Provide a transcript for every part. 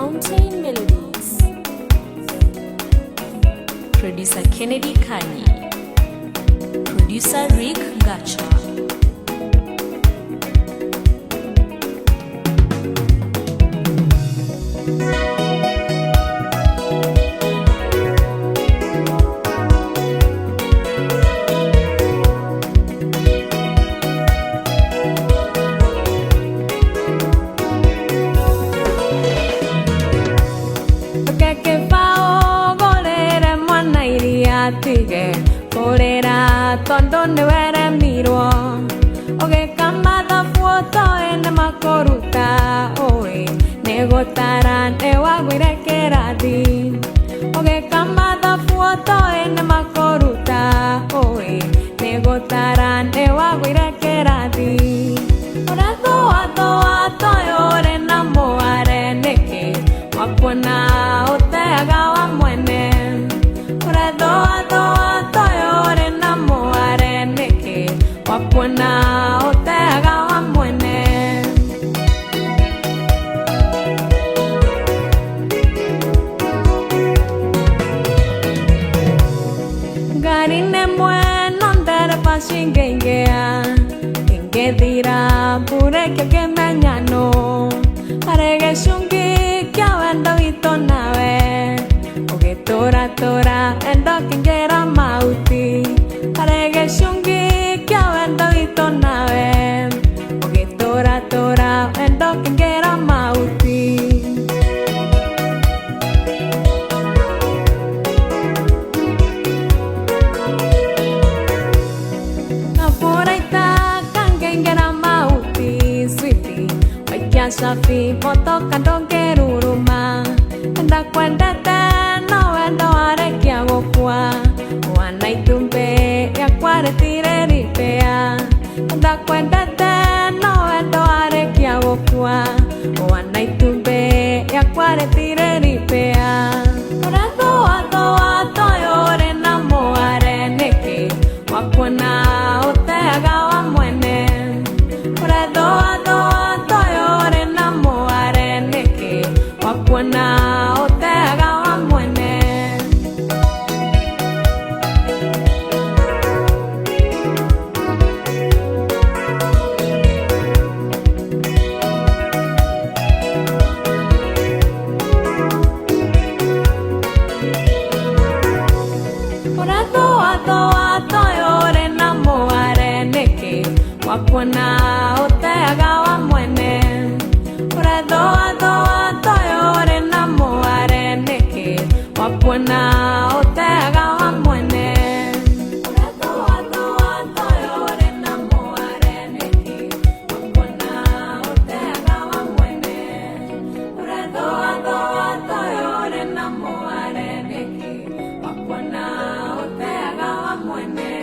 Mountain Melodies. Producer Kennedy Kanye. Producer Rick Gacha. Tondo ne were miro oge kamada foto en makoruta oe negotaran e wagwire keradi oge kamada foto en makoruta oe negotaran e wagwire keradi ora to yore namo are neke wapona otega wa mwene ora to yore namo are neke wapona otega wa mwene gari ne bueno ndere pasingengea ingedira pure que mañano arege shungi kya wendo ito nawe oge tora endo kingera mauti arege shungi kya wendo ito nawe oge tora endo kingera mauti Safi moto kando keruruma enda kwenda teno endo arekia gokua wana itumbe ya kwaretire ripea enda kwenda teno endo arekia gokua wana itumbe ya kwaretire ripea ora yore namo are neke wakona otega wa mwene ora wakwana otega wa mwene ora to yore namo are neke wakwana otega wa mwene ora to yore namo are neke wakwana otega wa mwene ora to yore namo are neke wakwana otega wa mwene ora to yore namo are neke wakwana otega wa mwene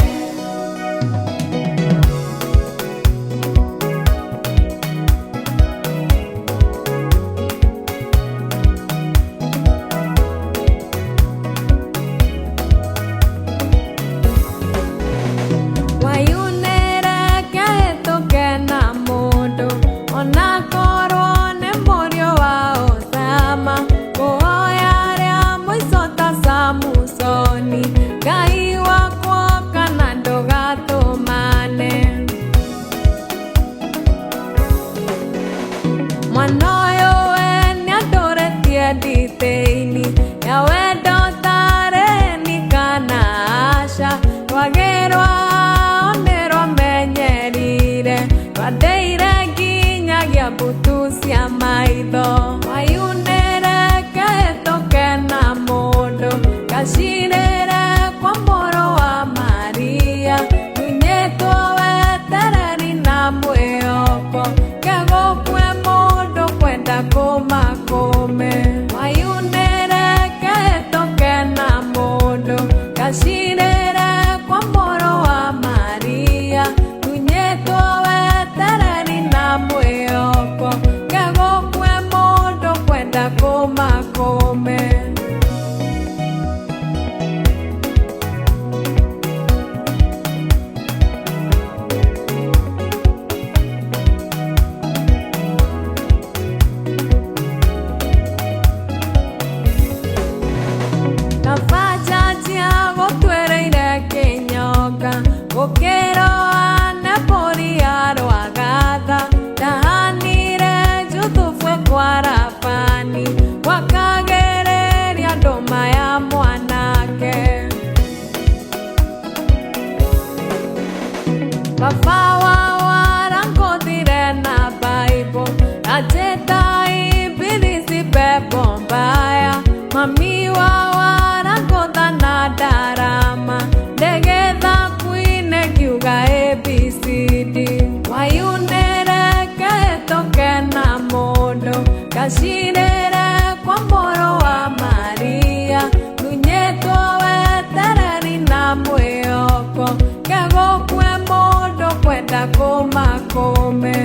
Manoyo en adore tiediteini ya wedo tare ni kanasha wagero onero menyerire wadeire ginya gya butusia maitho ayunere ketoke na mondo kashirere kwa mboro wa Maria dunyeto wetereri na mweyoko koma come ayunere ketoke na mondo kashirere kwa mboro wa Maria dunyeto wetereri na mweyoko kego kwe mondo kwenda koma come kashirere kwa moro wa Maria nunyeto wetereri na mwĩhoko kego kwe mũndũ kwenda kũmakũme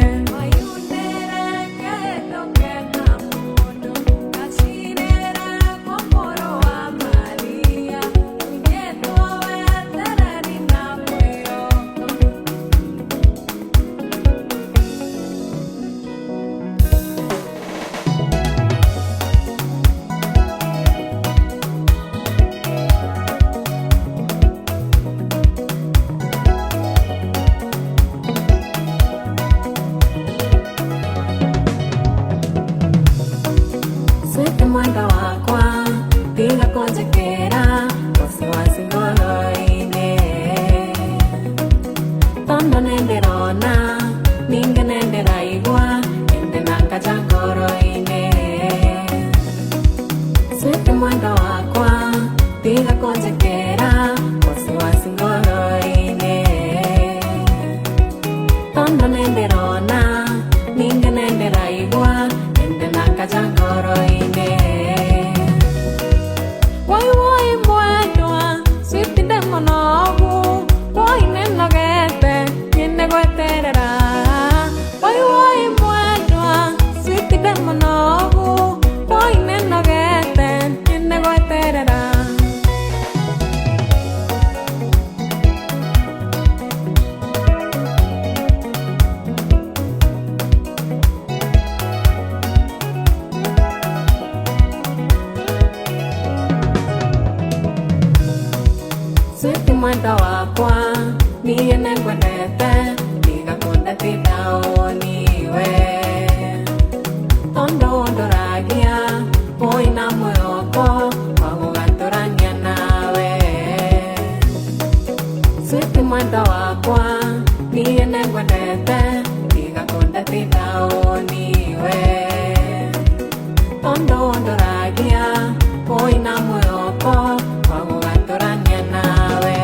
mwendo wakwa tiga kũnjĩkĩra wasiwasi ngoro-inĩ tondũ nĩndĩrona ningĩ nĩndĩraigua nĩndĩnangaja ngoro-inĩ Sweet mwendo wakwa tiga kũnjĩkĩra wasiwasi ngoro-inĩ tondũ nĩndĩrona ningĩ nĩndĩraigua nĩndĩnangaja ngoro-inĩ Sweet mwendo wakwa niĩ nĩngwendete ndigakũnde tindaũniwe tondũ ndũragia ũĩ na mwĩhoko wa gũgatũrania nawe Sweet mwendo wakwa niĩ nĩngwendete ndigakũnde tindaũniwe tondũ ndũragia ũĩ na mwĩhoko wa gũgatũrania nawe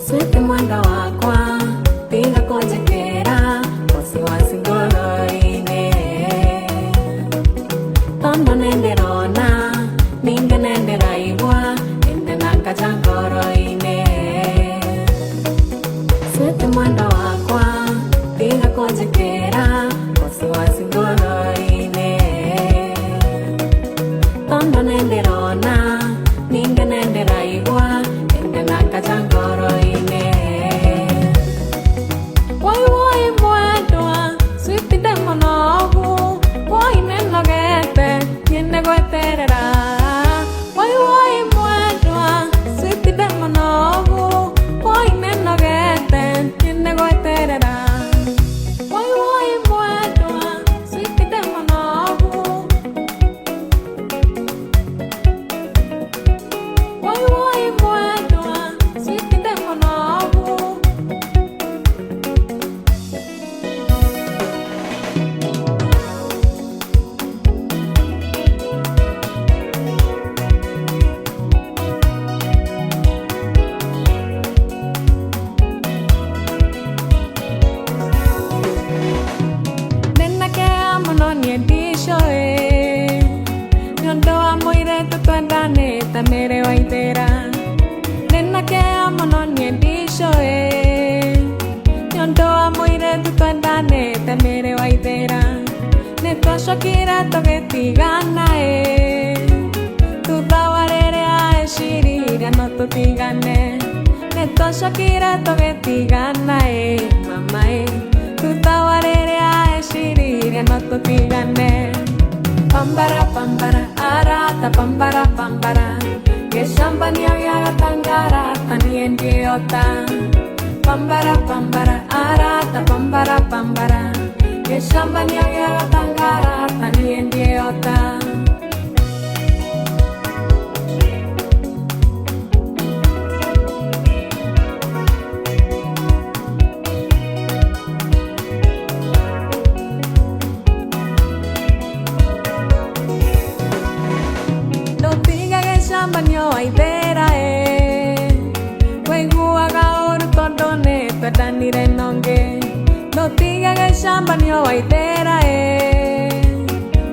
Sweet mwendo wakwa tiga kũnjĩkĩra wasiwasi ngoro-inĩ tondũ nĩndĩrona ningĩ nĩndĩraigua nĩndĩnangaja ngoro-inĩ Sweet mwendo wakwa tiga kũnjĩkĩra wasiwasi ngoro-inĩ tondũ nĩndĩrona ningĩ nĩndĩraigua nĩndĩnangaja ngoro-inĩ Mere waithera nenakea mũno niĩ ndicoĩ nĩũndũ wa mũirĩtu twendanĩte Mere waithera nĩtwacokire tũgĩtigana thutha wa rĩrĩa eciririe no tũtigane nĩtwacokire tũgĩtigana mama thutha wa rĩrĩa eciririe no tũtigane Pambara pambara arata pambara pambara Keshambania ya tangara tani endiota Pambara pambara arata pambara pambara shamba niagea tangara tani ndiota. Shambanyo aidera Wengua gaoru tondone Twadanire nonge Lotiga ge shambanyo aidera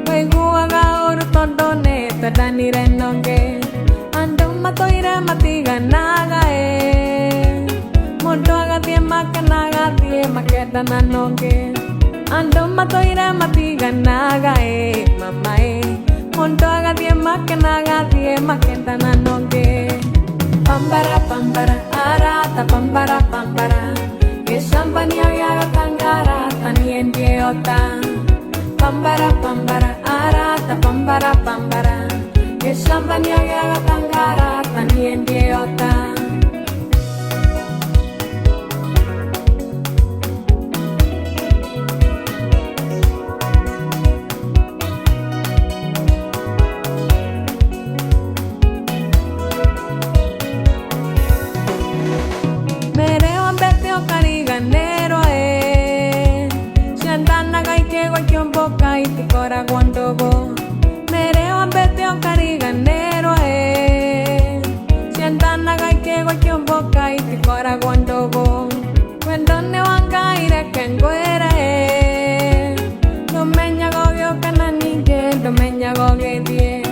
Wengua gaoru tondone Twadanire nonge Ando matoire matiga naga Mondo agatie makanaga tie makeda na nonge Ando matoire matiga naga mama Mondo agatie makenda na nonge Pambara pambara arata pambara pambara Shamba niagea tangara tani ndiota. Pambara pambara arata pambara pambara Shamba niagea tangara tani ndiota. Kora guandogo mereo ambete o cariganero sientana gaike guakyomboka iti kora guandogo wendone wangaire kengoera domenya gogyo kana ninge domenya goge die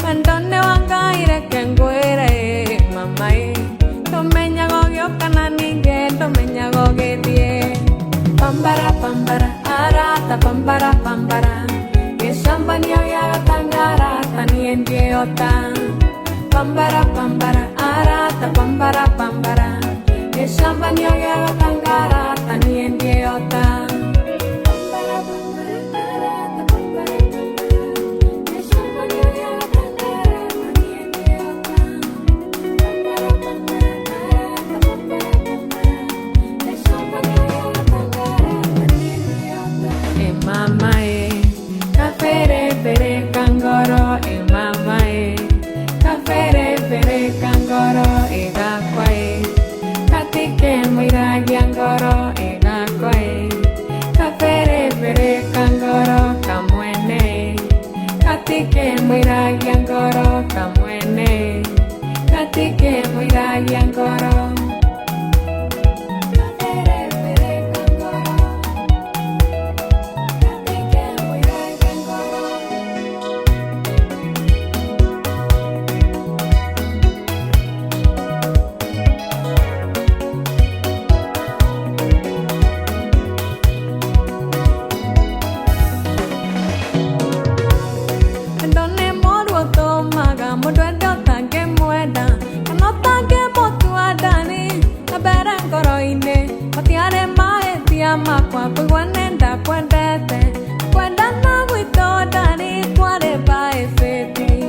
wendone wangaire kengoera mama domenya gogyo kana ninge domenya goge die. Pambara pambara arata pambara pambara Shamba niagea tangara tani ndiota. Pambara pambara arata pambara pambara Shamba niagea tangara tani ndiota. Kangoro egakwae katike mwiragiangoro egakwae kapere pere kangoro kamwene katike mwiragiangoro kamwene katike mwiragiangoro. Makwa pagwanenda kwendete kwenda na gwito ndani kware bae feti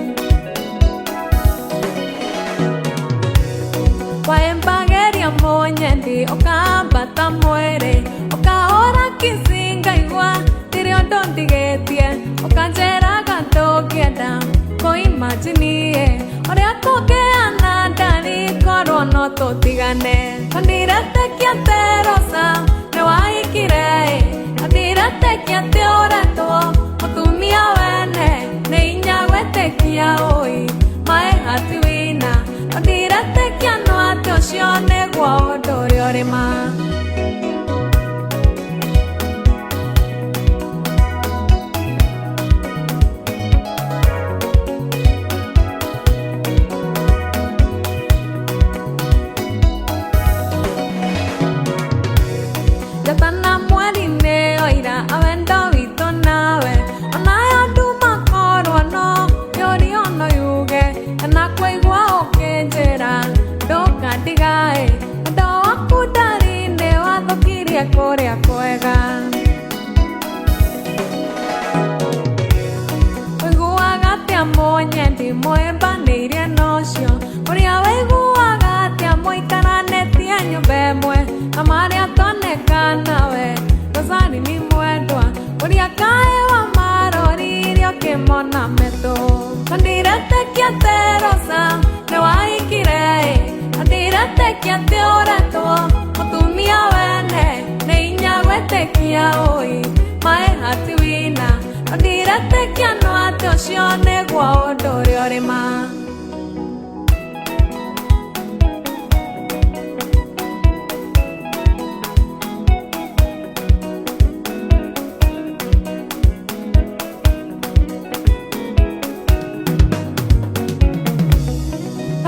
waembageria monyendi okambata mwere okahora kisinga igwa tiri ondo ndigetie okanjera gandokienda koimaginie oria tugeana ndani korwo no tutigane ondiretekia terosa waikire atirate oreto mutumia wene neinya gwetekia oi mae hatiwina atirate no ati ucio niguo undu uria urima. Jatana mweri gwĩtĩkia ũĩ maĩ hati wĩna no ndiretĩkia no atĩ ũcio nĩguo ũndũ ũrĩa ũrĩ ma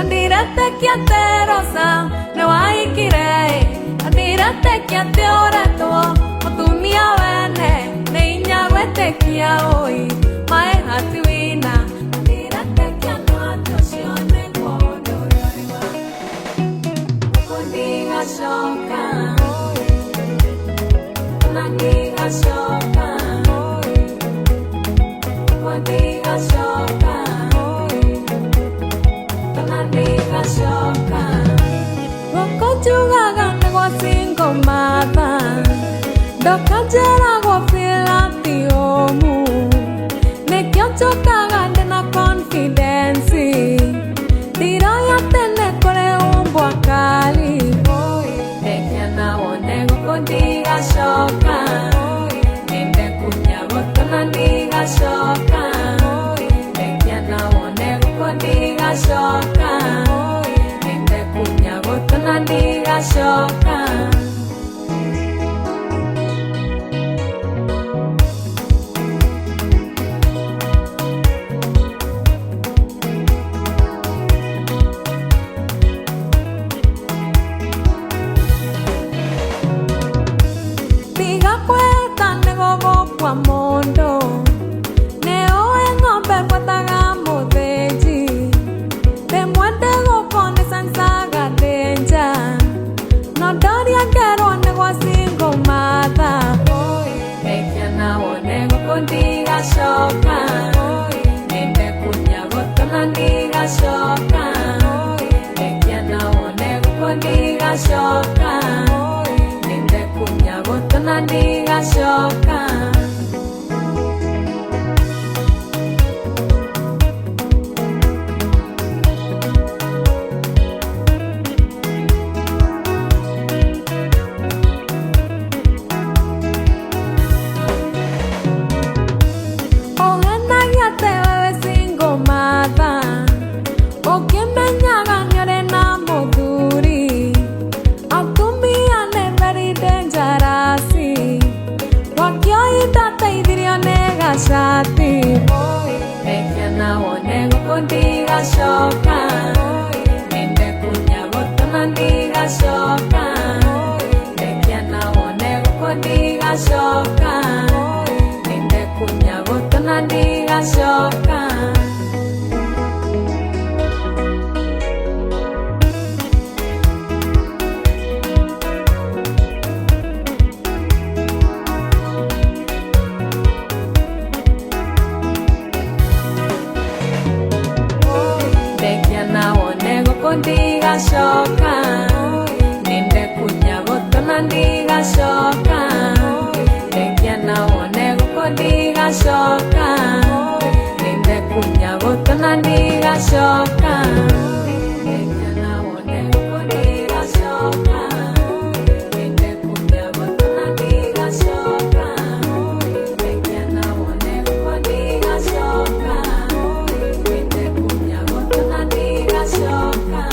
ndiretĩkia atĩ Rosa nĩ waikire ndiretĩkia atĩ ũretwo mũtumia wene nĩ hinya gwĩtĩkia ũĩ maĩ hati wĩna ndiretĩkia no atĩ ũcio nĩguo ũndũ ũrĩa ũrĩ wa ũguo ndigacoka na ndigacoka ũguo ndigacoka gũkũ njugaga nĩ gwa single mother ndoka njeragwo feel ti ũmu nĩkĩo njokaga ndĩna confidence ndiroya tene kũrĩ umbwa kali ndekĩa na wone gũkũ ndigacoka nĩndekunya gũtũ na ndigacoka ndekĩa na wone gũkũ ndigacoka nĩndekunya gũtũ na ndigacoka ndigakwĩta nĩ gũgũkua mũndũ nĩ ũĩ ng'ombe ngwetaga mũthĩnji rĩmwe ndĩgũkwo nĩ sensaga danger no ndoria ngerwo nĩ gwa single mother ndekĩa na wone gũkũ ndigacoka nĩndekunya gũtũ na ndigacoka ndekĩa na wone gũkũ ndigacoka nĩndekunya gũtũ na ndigacoka ũkĩmenyaga nĩ ũrĩ na mũthuri atumia nĩ very dangerous gwakĩo indateithirio nĩ gacati ndekĩa na wone gũkũ ndigacoka nĩndekunya gũtũ na ndigacoka ndekĩa na wone gũkũ ndigacoka nĩndekunya gũtũ na ndigacoka ndekĩa na wone gũkũ ndigacoka nĩndekunya gũtũ na ndigacoka ndekĩa na wone gũkũ ndigacoka nĩndekunya gũtũ na ndigacoka ndekĩa na wone gũkũ ndigacoka nĩndekunya gũtũ na ndigacoka ndekĩa na wone gũkũ ndigacoka nĩndekunya gũtũ na ndigacoka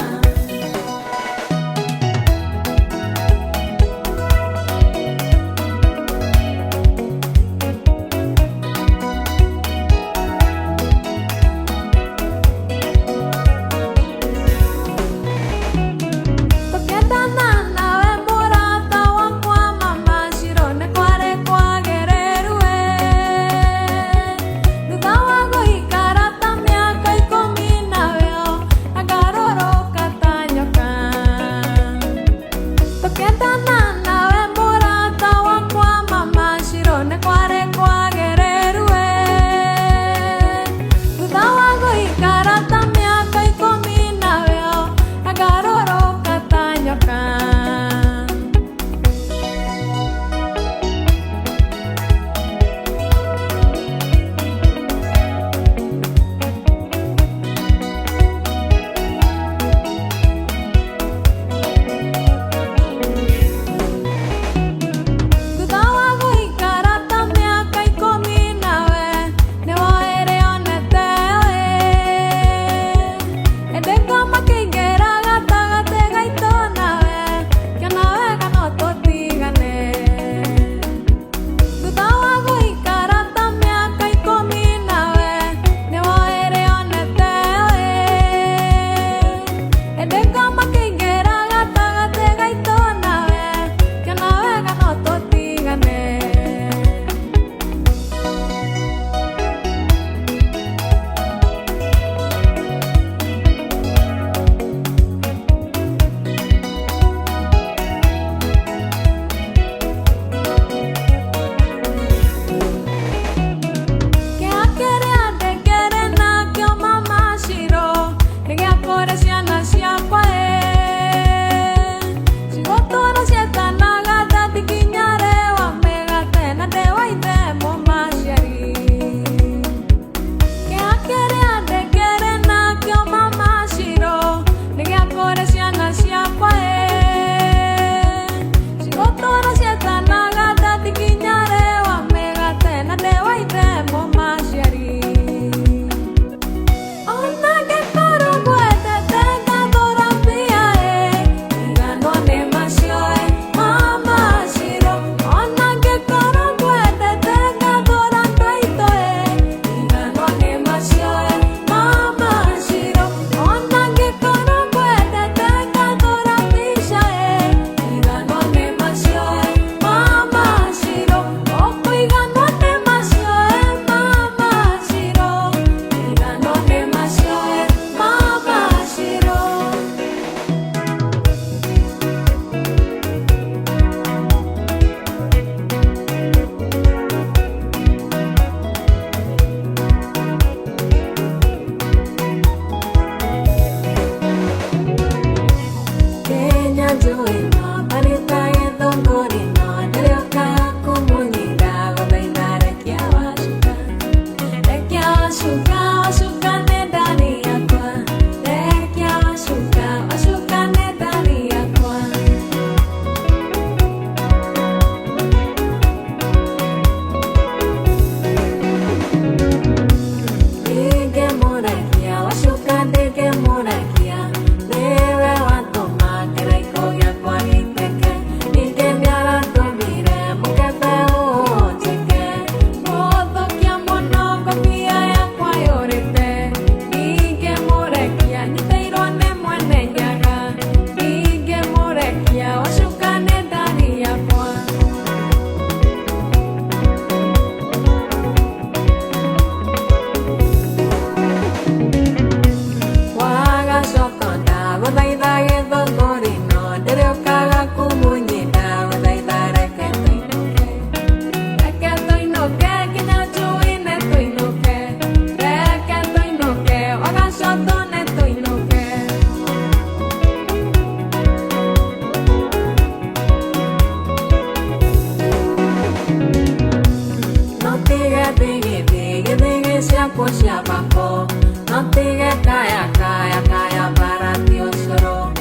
kushia bako no tige kaya kaya kaya baratio soro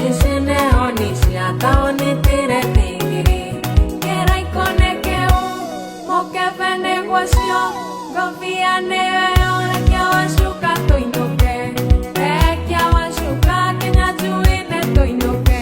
ishine onishia taoni tire tingiri kera ikone keu moke vene guasio gofia neve ora kia washuka toinoke kia washuka kenya juine toinoke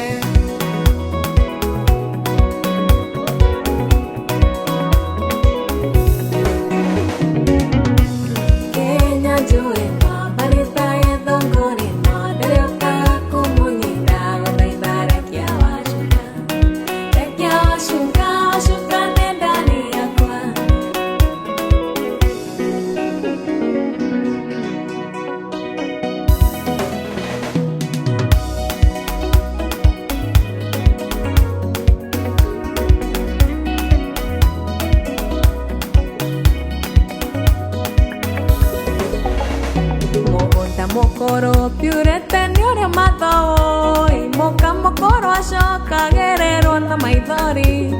Mokoro piurete niore matao moka mokoro ashoka guerrero na maithori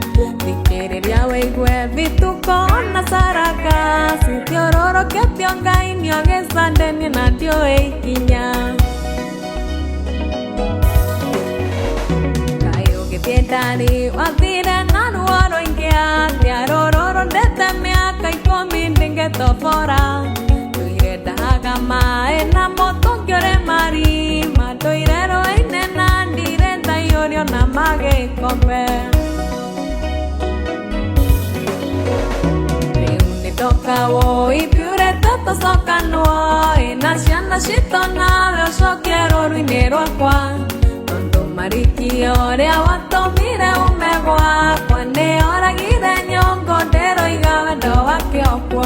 Dikiriria weigwe vituko na saraka Sitiororo ketionga inyo gesandeni na dio eikinya Kayo getiendani wathire na nuoro ingia Tiarororo ndete miaka ikomi ndingetofora Daga mae na moto gyore mari Madoirero ine na ndire dayorio na mage kombe Reuni toka wo ipiure toto soka nuo Ina siana shitona leo shokiero ruinero kwa Tondo mariki ore awato mire umegwa Kwane ora gire nyongo dero igawe doa kiokwo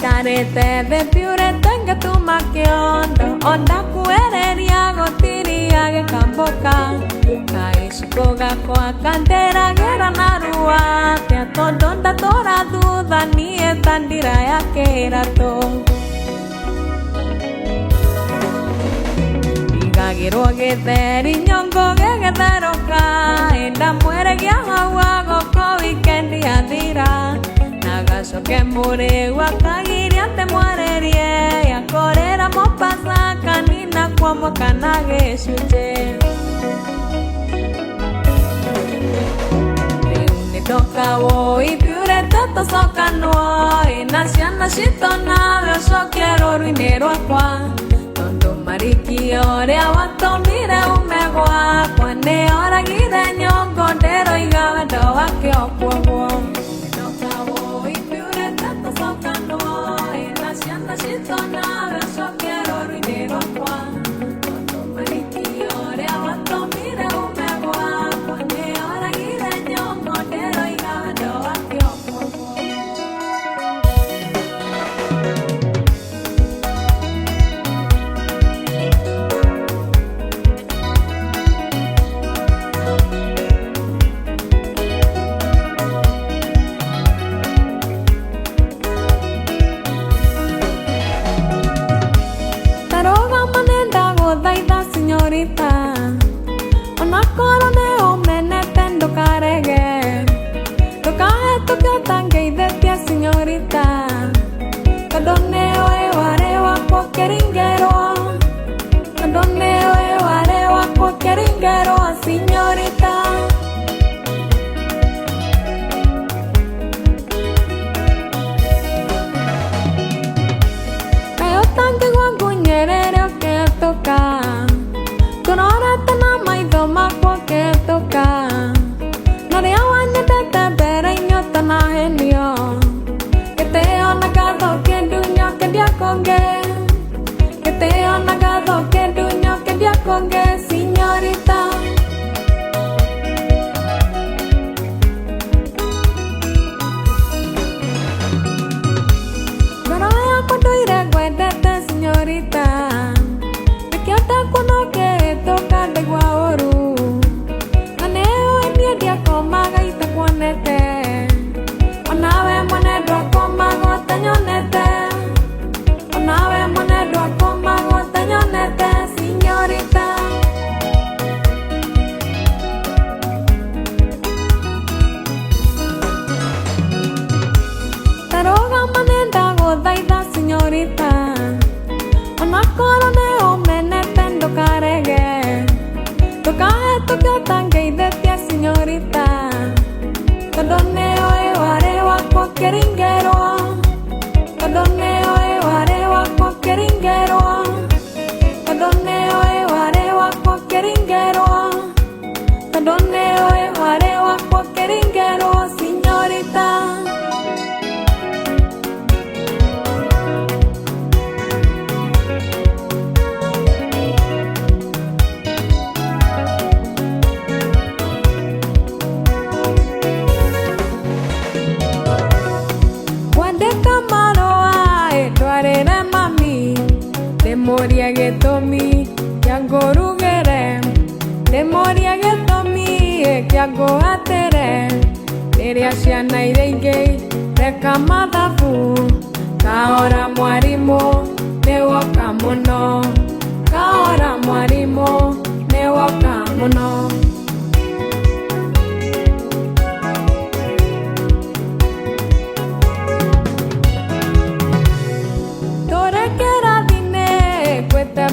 Karete de piure tenga tu makiondo Onda kuereria gotiri age kamboka Kaishikoga kwa kantera gera narua Tia tondonda tora duda ni etandira yake irato Igagiro getheri nyongo gegetheroka Enda muere gia hawa goko wikendi athira Nagacoke muri wakagiria te mwarerie Yakorera mopasa kanina kwa mwaka na gicunje Riu nitoka wo ipiure toto soka nuo Ina ciana citona gacokero ruini rwakwa Tondu mariki oria watomire umegwa Kwane oragire nyongo ndero igawe ndo wake okwoguo señorita. Onakorwo nĩ ũmenete ndũkarege, ndũkahĩtũke ũtangeithĩtie señorita, tondũ nĩũĩ warĩ wakwa ũkĩringĩrwo, tondũ nĩũĩ warĩ wakwa ũkĩringĩrwo, tondũ nĩũĩ warĩ wakwa ũkĩringĩrwo, tondũ nĩũĩ warĩ wakwa ũkĩringĩrwo señorita. Ndwarĩre mami ndĩmũrie gĩtũmi kĩa ngũrugĩre, ndĩmũrie gĩtũmi kĩa ngũhatĩre, rĩrĩa ciana iria ingĩ reka mathabu, kahora mwarimũ nĩwoka mũno, kahora mwarimũ nĩwoka mũno.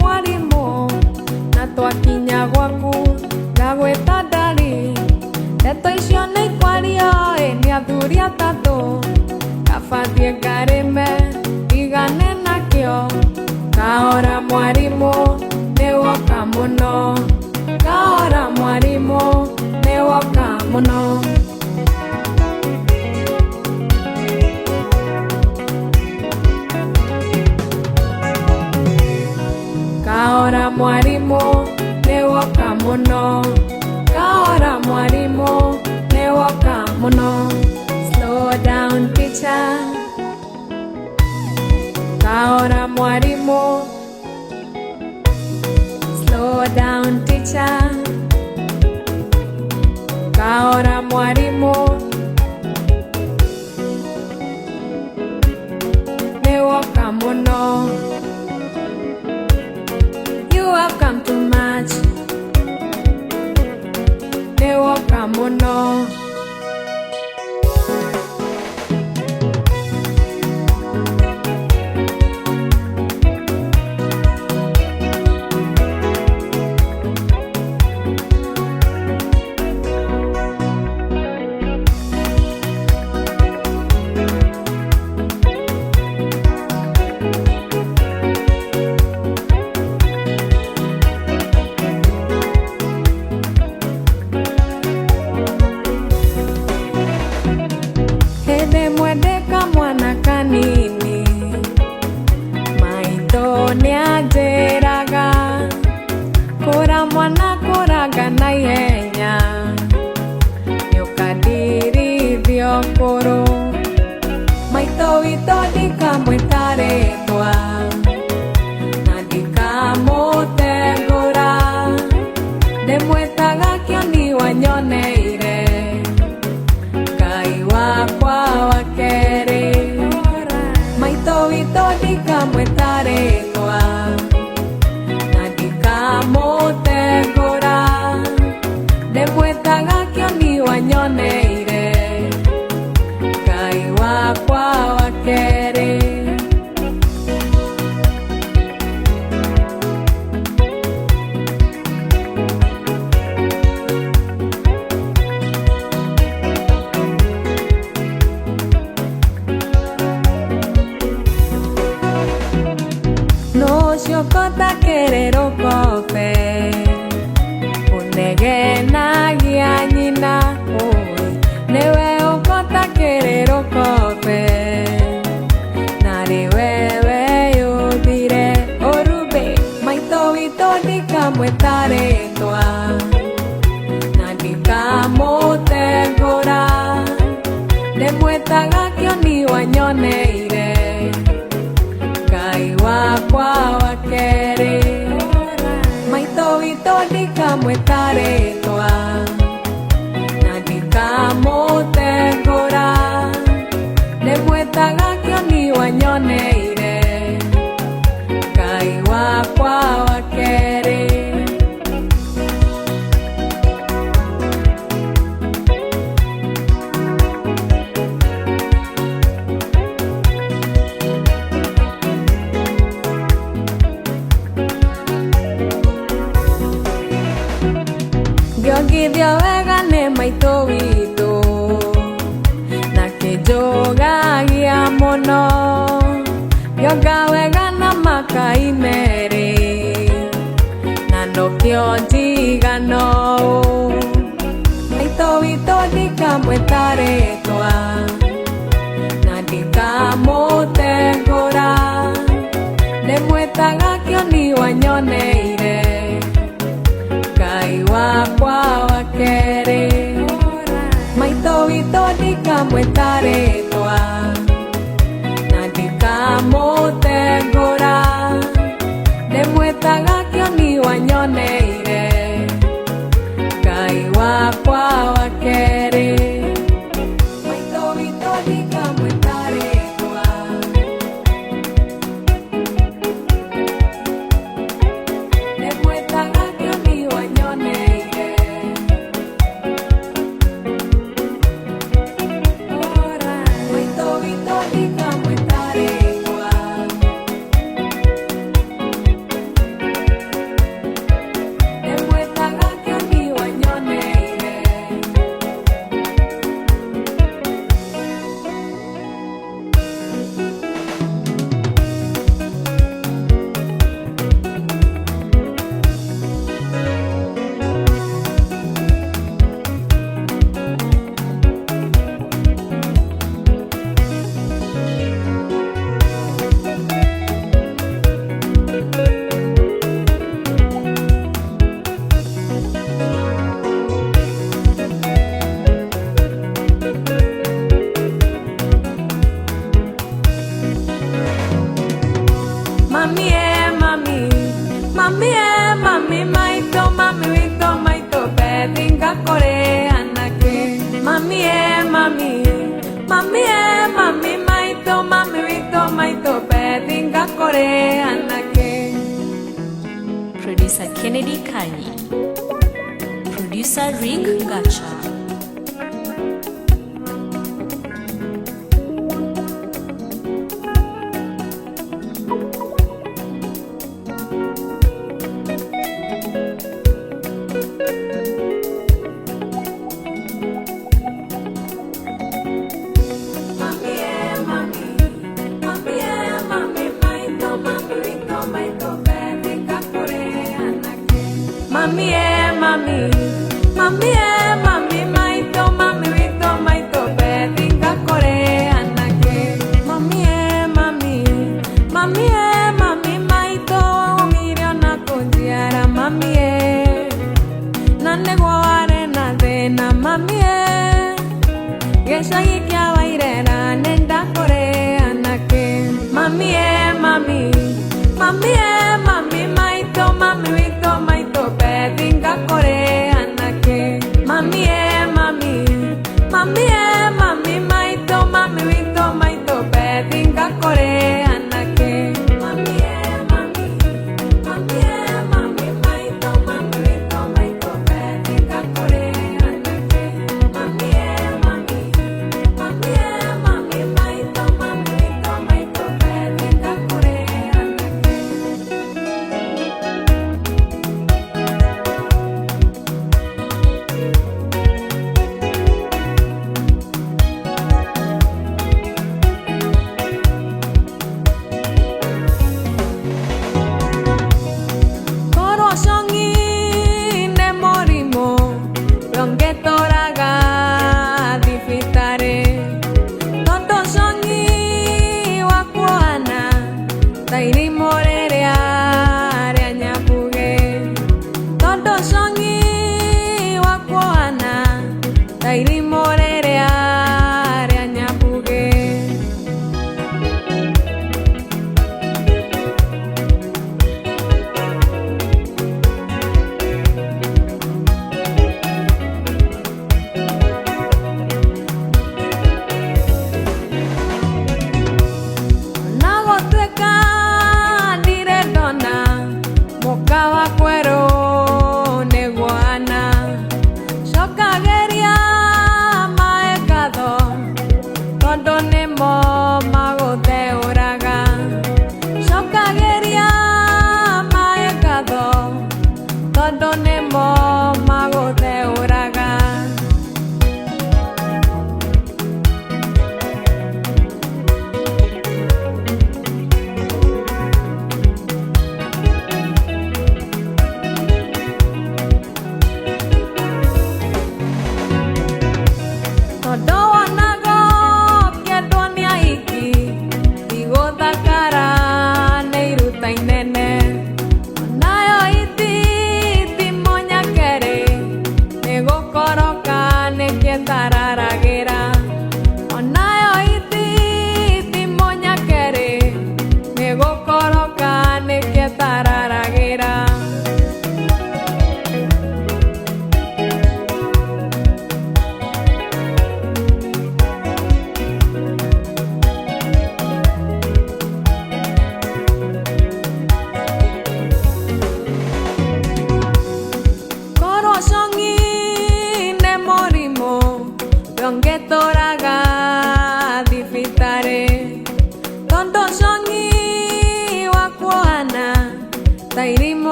Mwarimũ na twakinya gwaku ngagwĩta ndari, ndeto icio nĩ ikwario nĩ athuri atatũ, kaba thiĩ ngarĩme igane nakĩo, kahora mwarimũ nĩwoka mũno, kahora mwarimũ nĩwoka mũno. Kahora mwarimũ nĩwoka mũno, kahora mwarimũ nĩwoka mũno. Slow down teacher, kahora mwarimũ, slow down teacher, kahora mwarimũ nĩwoka mũno. You have come too much, nĩwoka mũno. Mwendeka mwana kanini, maitũ nĩanjĩraga, kũra mwana kũraga na ihenya, nĩũkandirithia ũkũrũ, maitũ witũ ndikamwĩta rĩtwa, na ndikamũtengũra, ndĩmwĩtaga Kĩoni wanyoneire, Ngai wakwa wa kerĩ, maitũ witũ ndikamwĩta rĩtwa, na ndikamũtengũra, mwĩtarĩtwa na ndikamũtengũra, ndĩmwĩtaga kĩoni wanyoneire, Ngai wakwa wa kerĩ. Maitũ witũ ndikamwĩtarĩtwa na ndikamũtengũra, ndĩmwĩtaga kĩoni wanyoneire, Ngai wakwa wa kerĩ. Maitũ witũ ndikamwĩtarĩtwa ndĩmwĩtaga kĩoni wanyoneire. Maitũ witũ ndikamwĩtarĩtwa ndĩmwĩtaga kĩoni wanyoneire. Mami mami, mami mami maitũ, mami witũ maitũ bethinga kũrĩ anake. Mami mami, mami mami maitũ, mami witũ maitũ bethinga kũrĩ anake. Producer Kennedy Kanyi. Producer Rick Gacha. Mami mami, mami mami maitũ, mami witũ maitũ bethinga kũrĩ anake. Mami mami, mami mami maitũ waumire ona kũnjiara mami, na nĩguo warĩ na thĩna mami, gĩcagi kĩa Wairera nĩnda kũrĩ anake. Mami mami, mami mami maitũ, mami witũ maitũ bethinga kũrĩ anake. Mami mami, mami mami maitũ, mami witũ maitũ bethinga kũrĩ anake. Mami mami, mami mami maitũ, mami witũ maitũ bethinga kũrĩ anake. Mami mami, mami mami maitũ, mami witũ maitũ bethinga kũrĩ anake. Korwo cong'i nĩ mũrimũ ndũngĩtũraga thibitarĩ, tondũ cong'i wa kuohana ta irimũ rĩrĩa rĩa Nyambugĩ, tondũ cong'i wa kuohana ta irimũ rĩrĩa rĩa Nyambugĩ. Na gũtuĩka ndirĩ ndona mũka wa kwerũ nĩguo ana, cokagĩria maĩ ngatho, tondũ nĩmo magũtheũraga. Cokagĩria maĩ ngatho, tondũ nĩmo magũtheũraga. Tondũ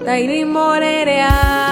ta irimũ rĩrĩa